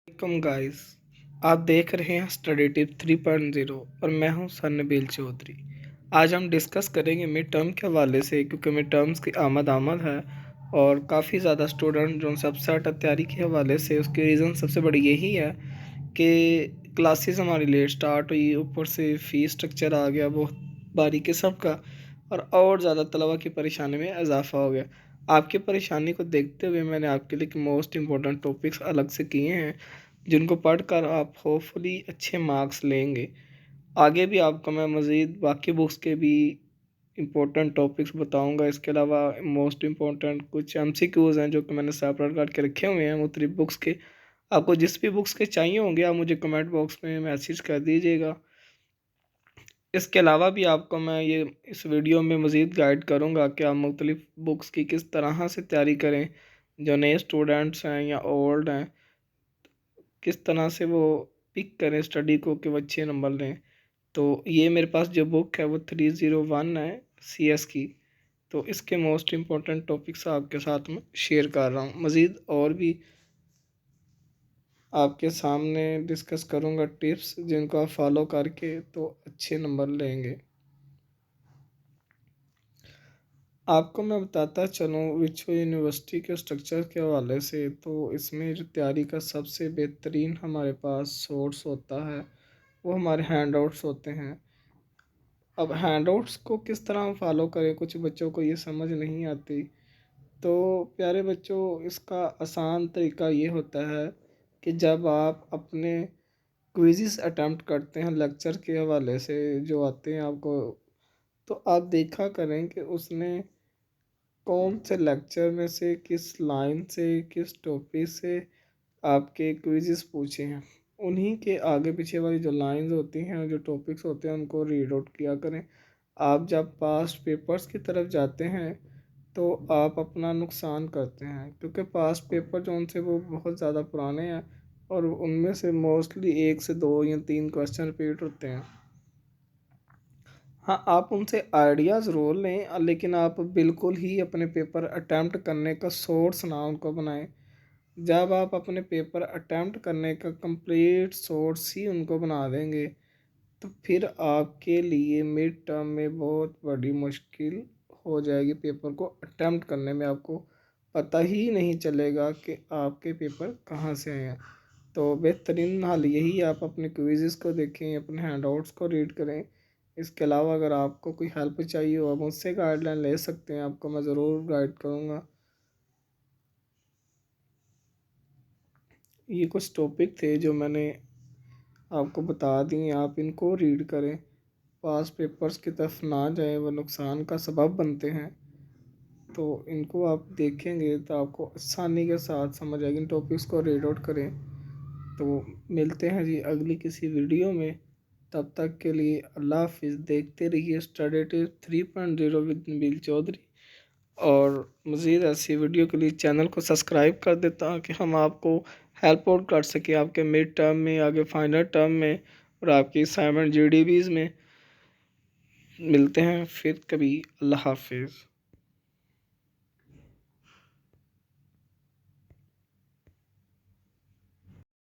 Welcome guys. आप देख रहे हैं स्टडी टिप 3.0 और मैं हूं सर नबील चौधरी। आज हम डिस्कस करेंगे मिड टर्म के हवाले से, क्योंकि मिड टर्म्स की आमद है और काफ़ी ज़्यादा स्टूडेंट जो सबसे ज़्यादा तैयारी के हवाले से उसकी रीज़न सबसे बड़ी यही है कि क्लासेस हमारी लेट स्टार्ट हुई, ऊपर से फ़ीस स्ट्रक्चर आ गया बहुत बारीकी सबका, और ज़्यादा तलबा की परेशानी में इजाफा हो गया। आपकी परेशानी को देखते हुए मैंने आपके लिए मोस्ट इम्पोर्टेंट टॉपिक्स अलग से किए हैं, जिनको पढ़कर आप होपफुली अच्छे मार्क्स लेंगे। आगे भी आपको मैं मज़ीद बाकी बुक्स के भी इम्पोर्टेंट टॉपिक्स बताऊंगा। इसके अलावा मोस्ट इम्पोर्टेंट कुछ एमसीक्यूज़ हैं जो कि मैंने सेपरेट करके रखे हुए हैं मुख्तलिफ बुक्स के। आपको जिस भी बुक्स के चाहिए होंगे आप मुझे कमेंट बॉक्स में मैसेज कर दीजिएगा। इसके अलावा भी आपको मैं ये इस वीडियो में मज़ीद गाइड करूँगा कि आप मुख्तलिफ बुक्स की किस तरह से तैयारी करें। जो नए स्टूडेंट्स हैं या ओल्ड हैं, किस तरह से वो पिक करें स्टडी को कि वो अच्छे नंबर लें। तो ये मेरे पास जो बुक है वो 301 है CS की। तो इसके मोस्ट इम्पोर्टेंट टॉपिक्स आपके साथ में शेयर कर रहा हूँ। मज़ीद और भी आपके सामने डिस्कस करूँगा टिप्स, जिनको आप फॉलो करके तो अच्छे नंबर लेंगे। आपको मैं बताता चलूँ विश्व यूनिवर्सिटी के स्ट्रक्चर के हवाले से, तो इसमें जो तैयारी का सबसे बेहतरीन हमारे पास सोर्स होता है वो हमारे हैंड आउट्स होते हैं। अब हैंड आउट्स को किस तरह हम फॉलो करें, कुछ बच्चों को ये समझ नहीं आती। तो प्यारे बच्चों, इसका आसान तरीका ये होता है कि जब आप अपने क्विज़िस अटेम्प्ट करते हैं लेक्चर के हवाले से जो आते हैं आपको, तो आप देखा करें कि उसने कौन से लेक्चर में से किस लाइन से किस टॉपिक से आपके क्विज़िस पूछे हैं। उन्हीं के आगे पीछे वाली जो लाइंस होती हैं, जो टॉपिक्स होते हैं, उनको रीड आउट किया करें। आप जब पास्ट पेपर्स की तरफ जाते हैं तो आप अपना नुकसान करते हैं, क्योंकि पास्ट पेपर जो उनसे वो बहुत ज़्यादा पुराने हैं और उनमें से मोस्टली 1 से 2 या 3 क्वेश्चन रिपीट होते हैं। हाँ, आप उनसे आइडिया ज़रूर लें, लेकिन आप बिल्कुल ही अपने पेपर अटैम्प्ट करने का सोर्स ना उनको बनाएं। जब आप अपने पेपर अटैम्प्ट करने का कंप्लीट सोर्स ही उनको बना देंगे, तो फिर आपके लिए मिड टर्म में बहुत बड़ी मुश्किल हो जाएगी। पेपर को अटैम्प्ट करने में आपको पता ही नहीं चलेगा कि आपके पेपर कहाँ से आए हैं। तो बेहतरीन हाल यही है, आप अपने क्विज़ेस को देखें, अपने हैंडआउट्स को रीड करें। इसके अलावा अगर आपको कोई हेल्प चाहिए हो आप मुझसे गाइडलाइन ले सकते हैं, आपको मैं ज़रूर गाइड करूँगा। ये कुछ टॉपिक थे जो मैंने आपको बता दिए, आप इनको रीड करें। पास पेपर्स की तरफ ना जाएं, वो नुकसान का सबब बनते हैं। तो इनको आप देखेंगे तो आपको आसानी के साथ समझ आएगी। इन टॉपिक्स को रीड आउट करें। तो मिलते हैं जी अगली किसी वीडियो में। तब तक के लिए अल्लाह हाफिज़। देखते रहिए study tip 3.0 with Nabeel Chaudhry. और मज़ीद ऐसी वीडियो के लिए चैनल को सब्सक्राइब कर दें, ताकि हम आपको हेल्प आउट कर सकें आपके मिड टर्म में, आगे फाइनल टर्म में और आपकी असाइनमेंट GDBs में। मिलते हैं फिर कभी। अल्लाह हाफिज़।